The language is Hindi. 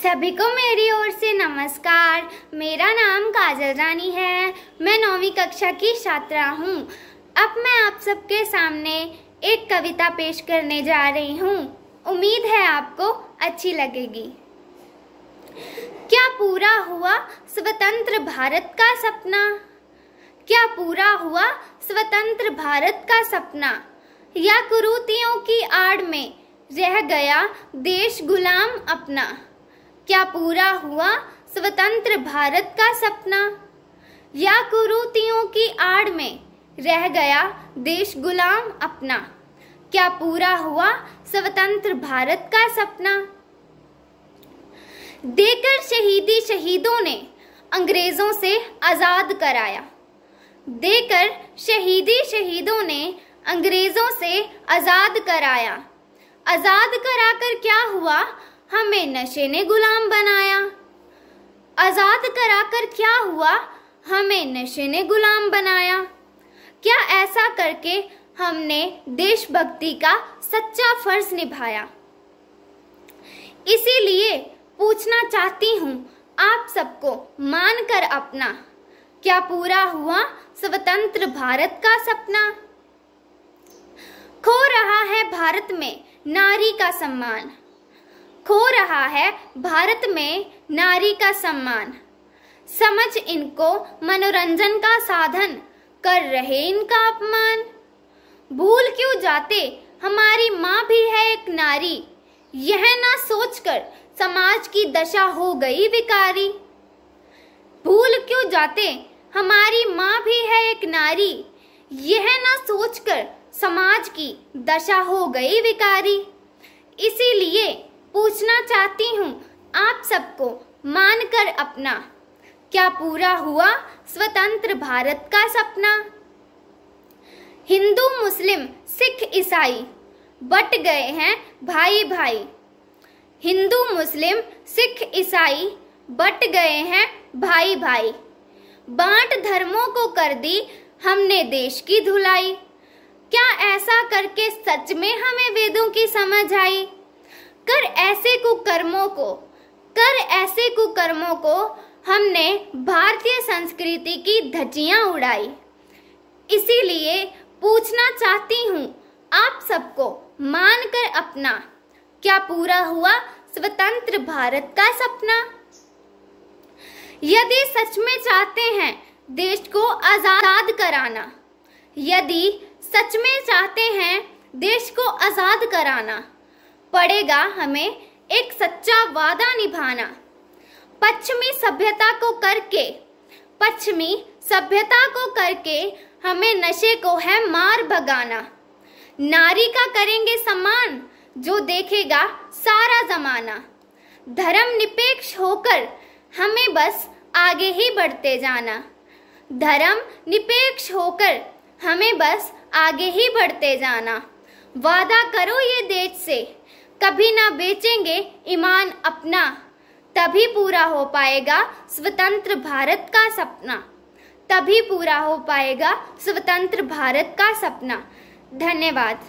सभी को मेरी ओर से नमस्कार। मेरा नाम काजल रानी है। मैं 9वीं कक्षा की छात्रा हूँ। अब मैं आप सबके सामने एक कविता पेश करने जा रही हूँ। उम्मीद है आपको अच्छी लगेगी। क्या पूरा हुआ स्वतंत्र भारत का सपना? क्या पूरा हुआ स्वतंत्र भारत का सपना? या कुरीतियों की आड़ में रह गया देश गुलाम अपना? क्या पूरा हुआ स्वतंत्र भारत का सपना? या कुरीतियों की आड़ में रह गया देश गुलाम अपना? क्या पूरा हुआ स्वतंत्र भारत का सपना? देकर शहीदी शहीदों ने अंग्रेजों से आजाद कराया। देकर शहीदी शहीदों ने अंग्रेजों से आजाद कराया। आजाद कराकर क्या हुआ? हमें नशे ने गुलाम बनाया। आजाद कराकर क्या हुआ? हमें नशे ने गुलाम बनाया। क्या ऐसा करके हमने देशभक्ति का सच्चा फर्ज निभाया? इसीलिए पूछना चाहती हूँ आप सबको मानकर अपना, क्या पूरा हुआ स्वतंत्र भारत का सपना? खो रहा है भारत में नारी का सम्मान। खो रहा है भारत में नारी का सम्मान। समझ इनको मनोरंजन का साधन, कर रहे इनका अपमान। भूल क्यों जाते हमारी माँ भी है एक नारी, यह ना सोचकर समाज की दशा हो गई विकारी। भूल क्यों जाते हमारी माँ भी है एक नारी, यह ना सोचकर समाज की दशा हो गई विकारी। इसीलिए पूछना चाहती हूँ आप सबको मानकर अपना, क्या पूरा हुआ स्वतंत्र भारत का सपना? हिंदू मुस्लिम सिख ईसाई बट गए हैं भाई भाई। हिंदू मुस्लिम सिख ईसाई बट गए हैं भाई भाई। बांट धर्मों को कर दी हमने देश की धुलाई। क्या ऐसा करके सच में हमें वेदों की समझ आई? कर ऐसे कुकर्मों को हमने भारतीय संस्कृति की धज्जियां उड़ाई। इसीलिए पूछना चाहती हूँ आप सबको मानकर अपना, क्या पूरा हुआ स्वतंत्र भारत का सपना? यदि सच में चाहते हैं देश को आजाद कराना, यदि सच में चाहते हैं देश को आजाद कराना, पड़ेगा हमें एक सच्चा वादा निभाना। पश्चिमी सभ्यता को करके हमें नशे को है मार भगाना। नारी का करेंगे सम्मान जो देखेगा सारा जमाना। धर्म निरपेक्ष होकर हमें बस आगे ही बढ़ते जाना। धर्म निरपेक्ष होकर हमें बस आगे ही बढ़ते जाना। वादा करो ये देश से, कभी ना बेचेंगे ईमान अपना। तभी पूरा हो पाएगा स्वतंत्र भारत का सपना। तभी पूरा हो पाएगा स्वतंत्र भारत का सपना। धन्यवाद।